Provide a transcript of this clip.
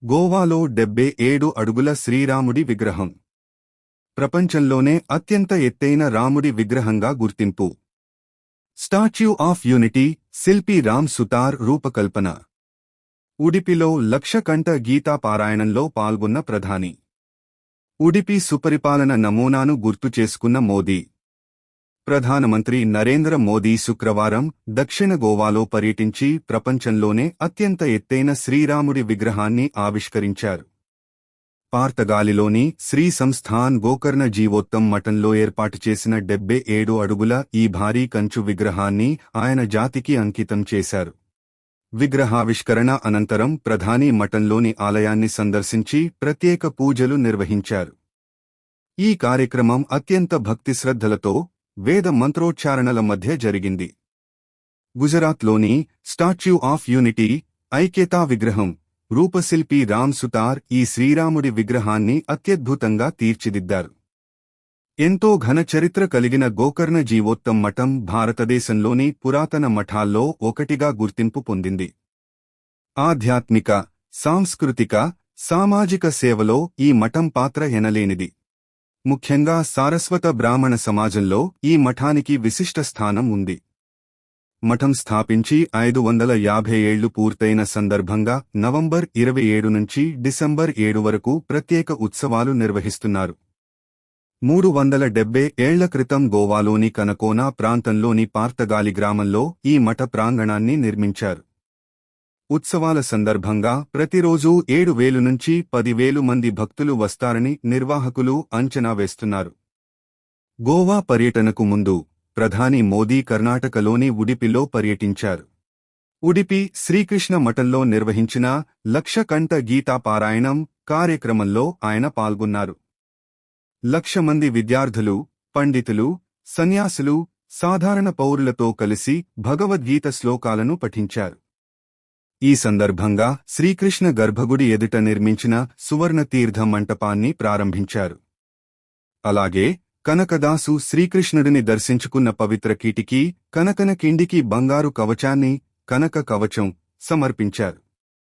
గోవాలో 77 అడుగుల శ్రీరాముడి విగ్రహం. ప్రపంచంలోనే అత్యంత ఎత్తైన రాముడి విగ్రహంగా గుర్తింపు. స్టాచ్యూ ఆఫ్ యూనిటీ, శిల్పి రామ్ సుతార్ రూపకల్పన. ఉడిపిలో 1,00,000 కంఠ గీతా పారాయణంలో పాల్గొన్న ప్రధాని. ఉడిపి సుపరిపాలన నమూనాను గుర్తు చేసుకున్న మోదీ. ప్రధానమంత్రి నరేంద్ర మోదీ శుక్రవారం దక్షిణ గోవాలో పర్యటించి ప్రపంచంలోనే అత్యంత ఎత్తైన శ్రీరాముడి విగ్రహాన్ని ఆవిష్కరించారు. పార్తగాలిలోని శ్రీ సంస్థాన్ గోకర్ణ జీవోత్తమ్ మఠంలో ఏర్పాటు చేసిన 77 అడుగుల ఈ భారీ కంచు విగ్రహాన్ని ఆయన జాతికి అంకితం చేశారు. విగ్రహావిష్కరణ అనంతరం ప్రధాని మఠంలోని ఆలయాన్ని సందర్శించి ప్రత్యేక పూజలు నిర్వహించారు. ఈ కార్యక్రమం అత్యంత భక్తిశ్రద్ధలతో, వేద మంత్రోచ్చారణల మధ్య జరిగింది. గుజరాత్లోని స్టాచ్యూ ఆఫ్ యూనిటీ, ఐక్యతా విగ్రహం రూపశిల్పి రామ్ సుతార్ ఈ శ్రీరాముడి విగ్రహాన్ని అత్యద్భుతంగా తీర్చిదిద్దారు. ఎంతో ఘన చరిత్ర కలిగిన గోకర్ణ జీవోత్తమ్ మఠం భారతదేశంలోని పురాతన మఠాల్లో ఒకటిగా గుర్తింపు పొందింది. ఆధ్యాత్మిక, సాంస్కృతిక, సామాజిక సేవలో ఈ మఠం పాత్ర ఎనలేనిది. ముఖ్యంగా సారస్వత బ్రాహ్మణ సమాజంలో ఈ మఠానికి విశిష్ట స్థానం ఉంది. మఠం స్థాపించి 550 ఏళ్లు పూర్తయిన సందర్భంగా నవంబర్ 27 నుంచి డిసెంబర్ 7 వరకు ప్రత్యేక ఉత్సవాలు నిర్వహిస్తున్నారు. 370 ఏళ్ల క్రితం గోవాలోని కనకోనా ప్రాంతంలోని పార్తగాలి గ్రామంలో ఈ మఠ ప్రాంగణాన్ని నిర్మించారు. ఉత్సవాల సందర్భంగా ప్రతిరోజూ 7,000 నుంచి 10,000 మంది భక్తులు వస్తారని నిర్వాహకులు అంచనా వేస్తున్నారు. గోవా పర్యటనకు ముందు ప్రధాని మోదీ కర్ణాటకలోని ఉడిపిలో పర్యటించారు. ఉడిపి శ్రీకృష్ణ మఠంలో నిర్వహించిన 1,00,000 కంఠ గీతా పారాయణం కార్యక్రమంలో ఆయన పాల్గొన్నారు. 1,00,000 మంది విద్యార్థులు, పండితులు, సన్యాసులు, సాధారణ పౌరులతో కలిసి భగవద్గీత శ్లోకాలను పఠించారు. ఈ సందర్భంగా శ్రీకృష్ణ గర్భగుడి ఎదుట నిర్మించిన సువర్ణ తీర్థ మంటపాన్ని ప్రారంభించారు. అలాగే కనకదాసు శ్రీకృష్ణుడిని దర్శించుకున్న పవిత్ర కీటికి, కనకన కిండికి బంగారు కవచాన్ని, కనక కవచం సమర్పించారు.